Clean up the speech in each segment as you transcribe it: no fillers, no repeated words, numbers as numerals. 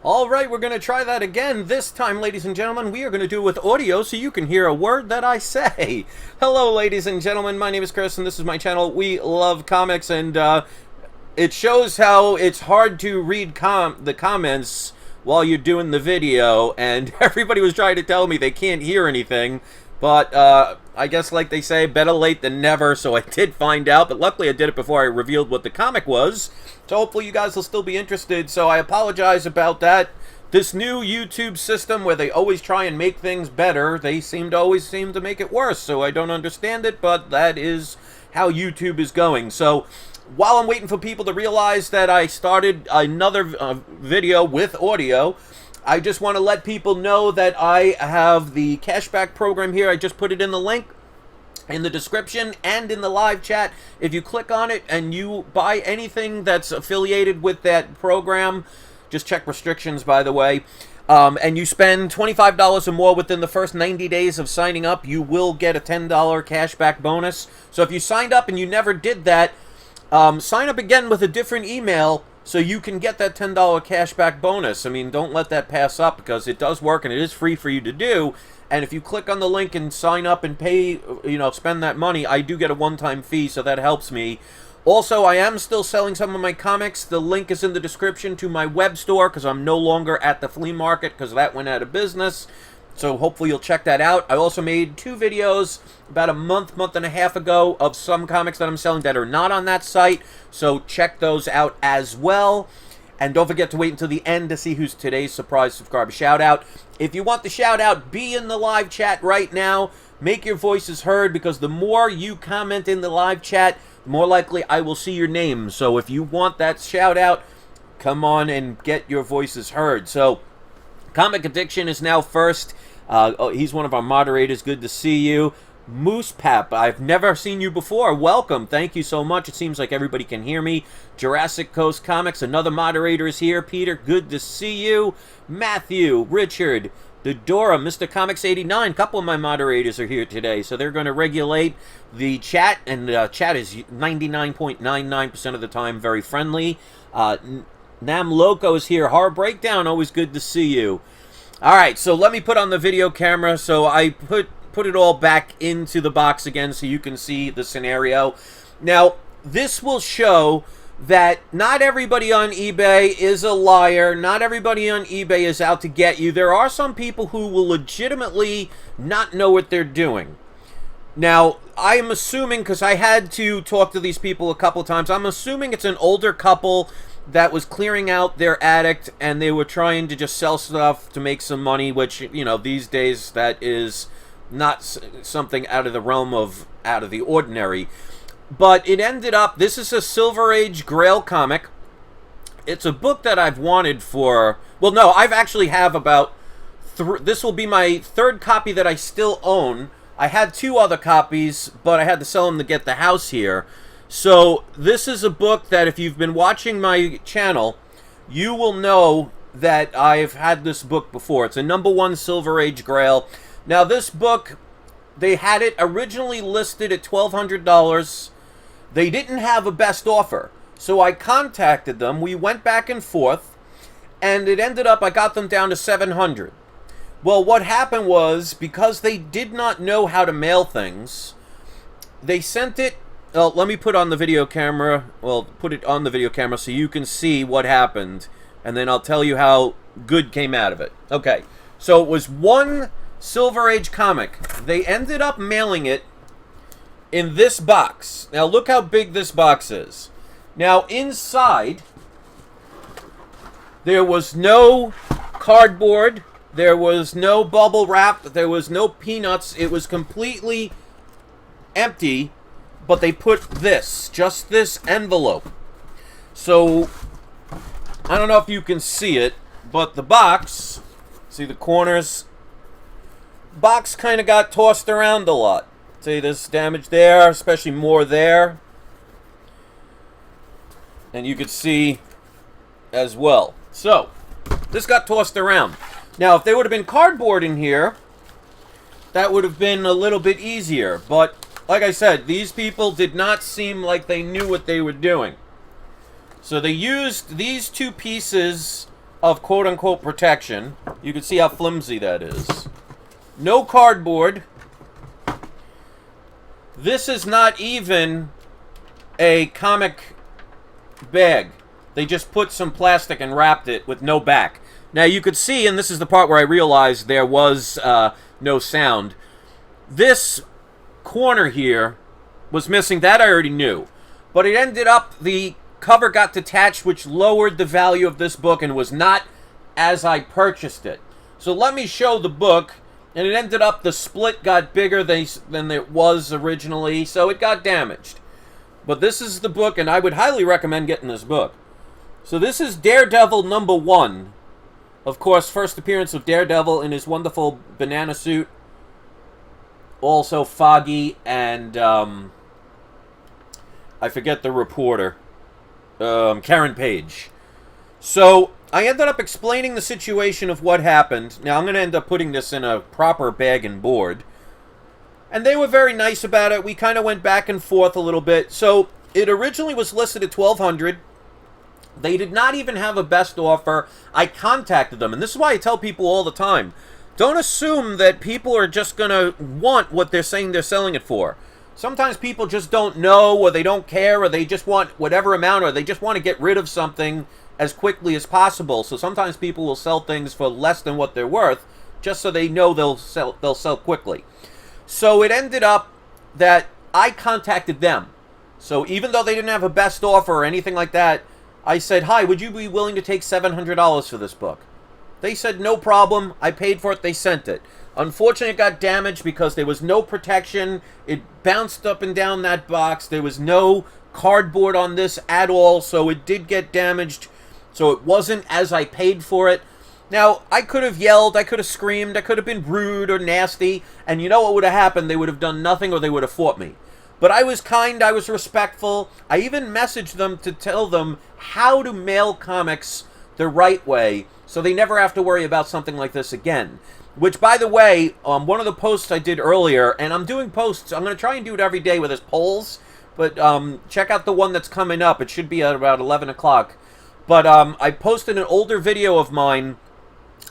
Alright, we're going to try that again. This time, ladies and gentlemen, we are going to do it with audio so you can hear a word that I say. Hello, ladies and gentlemen. My name is Chris, and this is my channel. We love comics, and it shows how it's hard to read the comments while you're doing the video, and everybody was trying to tell me they can't hear anything. But I guess, like they say, better late than never, so I did find out. But luckily I did it before I revealed what the comic was. So hopefully you guys will still be interested. So I apologize about that. This new YouTube system where they always try and make things better, they always seem to make it worse. So I don't understand it, but that is how YouTube is going. So while I'm waiting for people to realize that I started another video with audio, I just want to let people know that I have the cashback program here. I just put it in the link in the description and in the live chat. If you click on it and you buy anything that's affiliated with that program, just check restrictions, by the way, and you spend $25 or more within the first 90 days of signing up, you will get a $10 cashback bonus. So if you signed up and you never did that, sign up again with a different email so you can get that $10 cashback bonus. I mean, don't let that pass up because it does work and it is free for you to do. And if you click on the link and sign up and pay, spend that money, I do get a one-time fee, so that helps me. Also, I am still selling some of my comics. The link is in the description to my web store because I'm no longer at the flea market because that went out of business. So hopefully you'll check that out. I also made 2 videos about a month and a half ago of some comics that I'm selling that are not on that site. So check those out as well. And don't forget to wait until the end to see who's today's surprise subscriber shout out. If you want the shout out, be in the live chat right now. Make your voices heard because the more you comment in the live chat, the more likely I will see your name. So if you want that shout out, come on and get your voices heard. So Comic Addiction is now first. He's one of our moderators. Good to see you. Moose Pap, I've never seen you before. Welcome. Thank you so much. It seems like everybody can hear me. Jurassic Coast Comics, another moderator is here. Peter, good to see you. Matthew, Richard, Dodora, Mr. Comics 89. A couple of my moderators are here today, so they're going to regulate the chat, and chat is 99.99% of the time very friendly. Nam Loco is here. Horror Breakdown, always good to see you. All right, so let me put on the video camera. So I put it all back into the box again so you can see the scenario. Now, this will show that not everybody on eBay is a liar. Not everybody on eBay is out to get you. There are some people who will legitimately not know what they're doing. Now, I'm assuming, because I had to talk to these people a couple times, I'm assuming it's an older couple that was clearing out their attic and they were trying to just sell stuff to make some money, which, these days that is not something out of the realm of out of the ordinary. But it ended up, this is a Silver Age Grail comic. It's a book that I've wanted for, well, no, I've actually have about, this will be my 3rd copy that I still own. I had 2 other copies, but I had to sell them to get the house here. So this is a book that if you've been watching my channel, you will know that I've had this book before. It's a #1 Silver Age Grail. Now this book, they had it originally listed at $1,200. They didn't have a best offer. So I contacted them. We went back and forth, and it ended up I got them down to $700. Well, what happened was, because they did not know how to mail things, they sent it. Let me put on the video camera. Well, put it on the video camera so you can see what happened, and then I'll tell you how good came out of it. Okay, so it was one Silver Age comic. They ended up mailing it in this box. Now, look how big this box is. Now, inside, there was no cardboard. There was no bubble wrap. There was no peanuts. It was completely empty. But they put this, just this envelope. So, I don't know if you can see it, but the box, see the corners? Box kind of got tossed around a lot. See, there's damage there, especially more there. And you could see as well. So, this got tossed around. Now, if there would have been cardboard in here, that would have been a little bit easier. But like I said, these people did not seem like they knew what they were doing. So they used these 2 pieces of quote-unquote protection. You can see how flimsy that is. No cardboard. This is not even a comic bag. They just put some plastic and wrapped it with no back. Now you could see, and this is the part where I realized there was no sound. This corner here was missing. That I already knew. But it ended up, the cover got detached, which lowered the value of this book and was not as I purchased it. So let me show the book. And it ended up, the split got bigger than it was originally, so it got damaged. But this is the book, and I would highly recommend getting this book. So this is Daredevil #1. Of course, first appearance of Daredevil in his wonderful banana suit. Also Foggy and, I forget the reporter. Karen Page. So I ended up explaining the situation of what happened. Now, I'm going to end up putting this in a proper bag and board. And they were very nice about it. We kind of went back and forth a little bit. So it originally was listed at $1,200. They did not even have a best offer. I contacted them. And this is why I tell people all the time. Don't assume that people are just going to want what they're saying they're selling it for. Sometimes people just don't know, or they don't care, or they just want whatever amount, or they just want to get rid of something as quickly as possible. So sometimes people will sell things for less than what they're worth, just so they know they'll sell quickly. So it ended up that I contacted them. So even though they didn't have a best offer or anything like that, I said, "Hi, would you be willing to take $700 for this book?" They said, "No problem." I paid for it. They sent it. Unfortunately, it got damaged because there was no protection. It bounced up and down that box. There was no cardboard on this at all, so it did get damaged. So it wasn't as I paid for it. Now, I could have yelled, I could have screamed, I could have been rude or nasty, and you know what would have happened? They would have done nothing, or they would have fought me. But I was kind, I was respectful. I even messaged them to tell them how to mail comics the right way, so they never have to worry about something like this again. Which, by the way, one of the posts I did earlier, and I'm doing posts, I'm going to try and do it every day with his polls, but check out the one that's coming up. It should be at about 11 o'clock. But I posted an older video of mine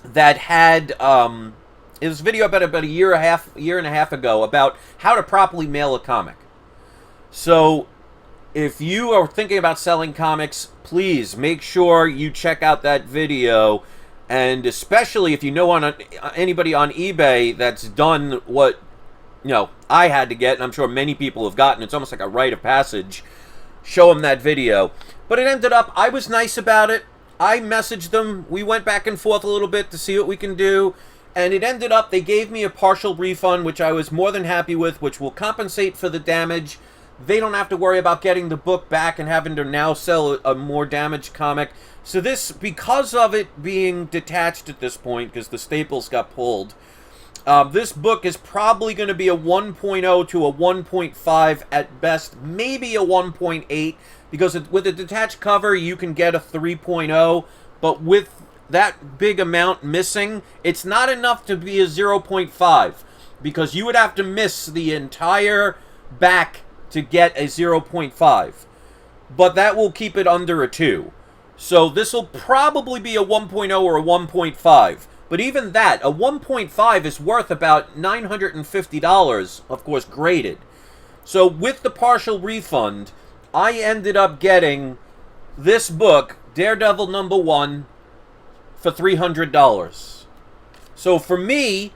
that had, it was a video about a year and a half ago about how to properly mail a comic. So, if you are thinking about selling comics, please make sure you check out that video. And especially if you know anybody on eBay that's done what, I had to get, and I'm sure many people have gotten. It's almost like a rite of passage. Show them that video. But it ended up, I was nice about it. I messaged them. We went back and forth a little bit to see what we can do. And it ended up, they gave me a partial refund, which I was more than happy with, which will compensate for the damage. They don't have to worry about getting the book back and having to now sell a more damaged comic. So this, because of it being detached at this point, because the staples got pulled, this book is probably going to be a 1.0 to a 1.5 at best, maybe a 1.8, because with a detached cover, you can get a 3.0, but with that big amount missing, it's not enough to be a 0.5, because you would have to miss the entire back to get a 0.5, but that will keep it under a 2. So this will probably be a 1.0 or a 1.5. But even that, a 1.5 is worth about $950, of course, graded. So with the partial refund, I ended up getting this book, Daredevil #1, for $300. So for me,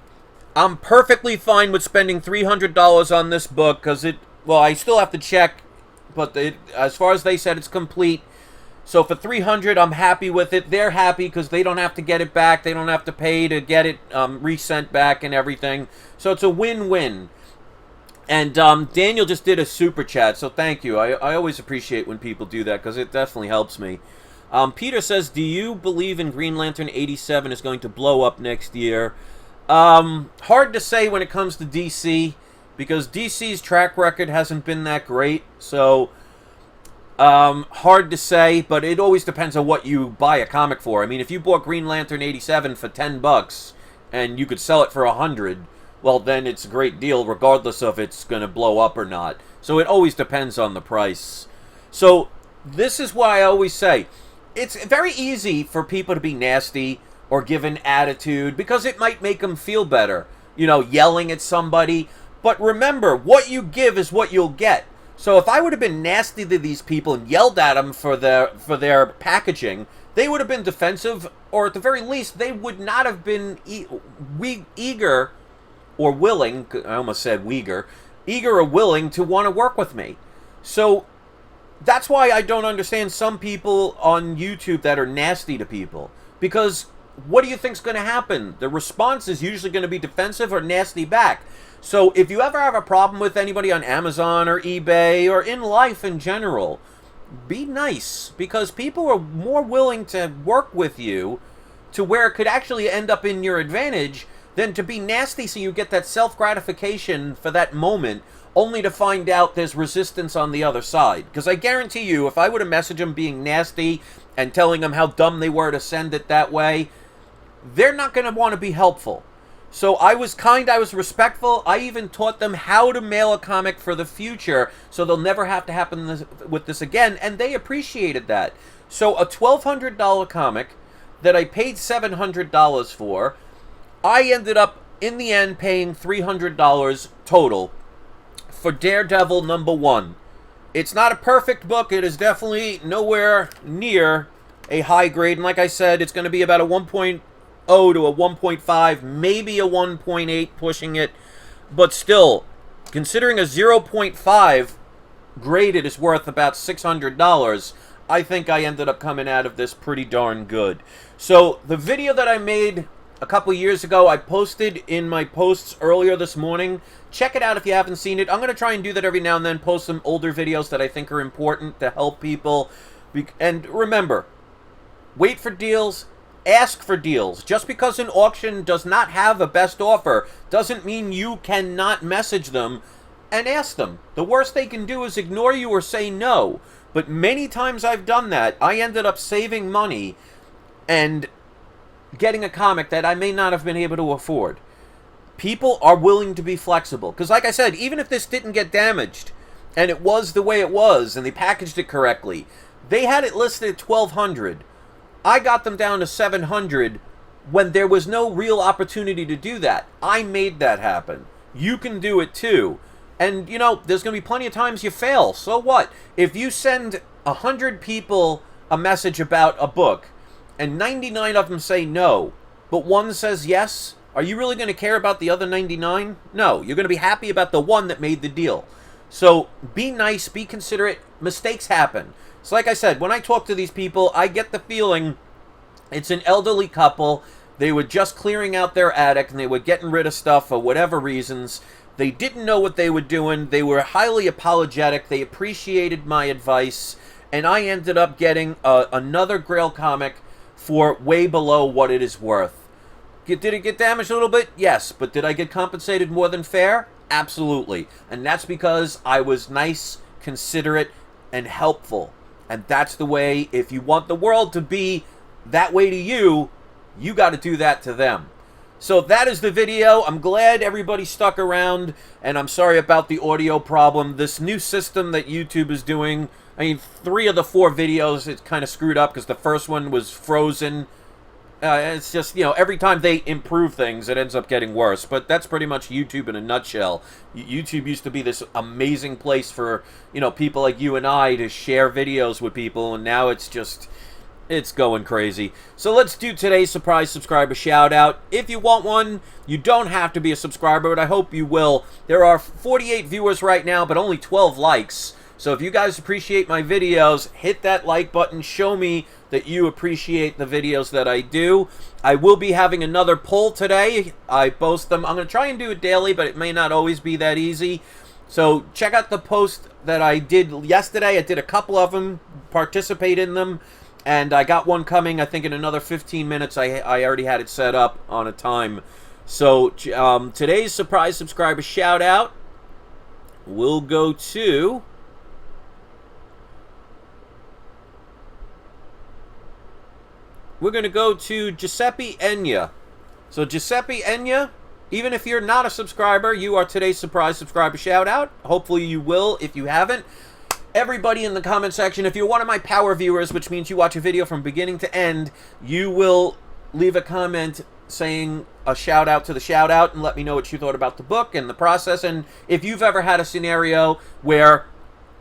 I'm perfectly fine with spending $300 on this book, because well, I still have to check, but as far as they said, it's complete. So for $300, I'm happy with it. They're happy because they don't have to get it back. They don't have to pay to get it resent back and everything. So it's a win-win. And Daniel just did a super chat, so thank you. I always appreciate when people do that because it definitely helps me. Peter says, do you believe in Green Lantern 87 is going to blow up next year? Hard to say when it comes to DC, because DC's track record hasn't been that great. So hard to say, but it always depends on what you buy a comic for. I mean, if you bought Green Lantern 87 for $10 and you could sell it for $100, well, then it's a great deal regardless of it's going to blow up or not. So it always depends on the price. So this is why I always say, it's very easy for people to be nasty or give an attitude because it might make them feel better, you know, yelling at somebody. But remember, what you give is what you'll get. So if I would have been nasty to these people and yelled at them for their packaging, they would have been defensive, or at the very least, they would not have been eager or willing, I almost said eager or willing to want to work with me. So that's why I don't understand some people on YouTube that are nasty to people. Because what do you think's going to happen? The response is usually going to be defensive or nasty back. So if you ever have a problem with anybody on Amazon or eBay or in life in general, be nice, because people are more willing to work with you to where it could actually end up in your advantage than to be nasty so you get that self-gratification for that moment, only to find out there's resistance on the other side. Because I guarantee you, if I would have messaged them being nasty and telling them how dumb they were to send it that way, they're not going to want to be helpful. So I was kind, I was respectful. I even taught them how to mail a comic for the future so they'll never have to happen with this again, and they appreciated that. So a $1,200 comic that I paid $700 for, I ended up, in the end, paying $300 total for Daredevil #1. It's not a perfect book. It is definitely nowhere near a high grade, and like I said, it's going to be about a 1.0 to a 1.5, maybe a 1.8, pushing it. But still, considering a 0.5 graded is worth about $600, I think I ended up coming out of this pretty darn good. So the video that I made a couple years ago, I posted in my posts earlier this morning. Check it out if you haven't seen it. I'm going to try and do that every now and then, post some older videos that I think are important to help people. And remember, wait for deals. Ask for deals. Just because an auction does not have a best offer doesn't mean you cannot message them and ask them. The worst they can do is ignore you or say no. But many times I've done that, I ended up saving money and getting a comic that I may not have been able to afford. People are willing to be flexible. Because like I said, even if this didn't get damaged and it was the way it was and they packaged it correctly, they had it listed at $1,200. I got them down to $700 when there was no real opportunity to do that. I made that happen. You can do it too. And, you know, there's going to be plenty of times you fail. So what? If you send 100 people a message about a book and 99 of them say no, but one says yes, are you really going to care about the other 99? No. You're going to be happy about the one that made the deal. So be nice, be considerate. Mistakes happen. So like I said, when I talk to these people, I get the feeling it's an elderly couple. They were just clearing out their attic and they were getting rid of stuff for whatever reasons. They didn't know what they were doing. They were highly apologetic. They appreciated my advice. And I ended up getting another Grail comic for way below what it is worth. Did it get damaged a little bit? Yes. But did I get compensated more than fair? Absolutely. And that's because I was nice, considerate, and helpful. And that's the way, if you want the world to be that way to you, you got to do that to them. So that is the video. I'm glad everybody stuck around, and I'm sorry about the audio problem. This new system that YouTube is doing, I mean, 3 of the 4 videos, it's kind of screwed up because the first one was frozen. It's just, you know, every time they improve things, it ends up getting worse. But that's pretty much YouTube in a nutshell. YouTube used to be this amazing place for, you know, people like you and I to share videos with people, and now it's just, it's going crazy. So let's do today's surprise subscriber shout out. If you want one, you don't have to be a subscriber, but I hope you will. There are 48 viewers right now, but only 12 likes. So if you guys appreciate my videos, hit that like button. Show me that you appreciate the videos that I do. I will be having another poll today. I post them. I'm going to try and do it daily, but it may not always be that easy. So check out the post that I did yesterday. I did a couple of them, participate in them, and I got one coming, I think, in another 15 minutes. I already had it set up on a time. So today's surprise subscriber shout out will go to... We're going to go to Giuseppe Enya. So Giuseppe Enya, even if you're not a subscriber, you are today's surprise subscriber shout out. Hopefully you will if you haven't. everybody in the comment section, if you're one of my power viewers, which means you watch a video from beginning to end, you will leave a comment saying a shout out to the shout out and let me know what you thought about the book and the process, and if you've ever had a scenario where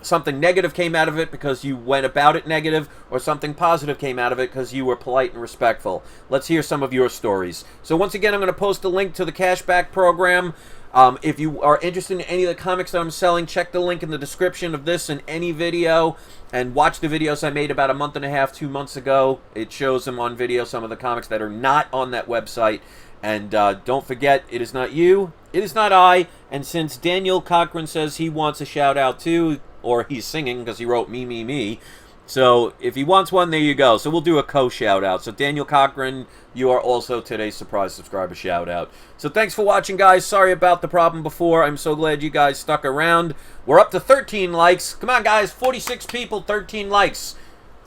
something negative came out of it because you went about it negative, or something positive came out of it because you were polite and respectful. Let's hear some of your stories. So once again, I'm going to post a link to the cashback program. If you are interested in any of the comics that I'm selling, check the link in the description of this and any video, and watch the videos I made about a month and a half, 2 months ago. It shows them on video, some of the comics that are not on that website. And don't forget, it is not you, it is not I, and since Daniel Cochran says he wants a shout out too, or he's singing because he wrote me, me, me. So if he wants one, there you go. So we'll do a co-shout out. So Daniel Cochran, you are also today's surprise subscriber shout out. So thanks for watching, guys. Sorry about the problem before. I'm so glad you guys stuck around. We're up to 13 likes. Come on, guys. 46 people, 13 likes.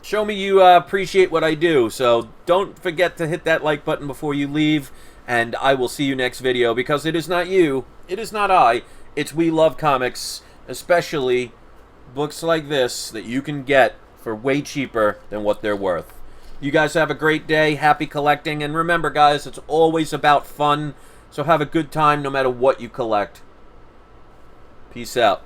Show me you appreciate what I do. So don't forget to hit that like button before you leave. And I will see you next video, because it is not you, it is not I, it's We Love Comics, especially books like this that you can get for way cheaper than what they're worth. You guys have a great day, happy collecting, and remember, guys, it's always about fun, so have a good time no matter what you collect. Peace out.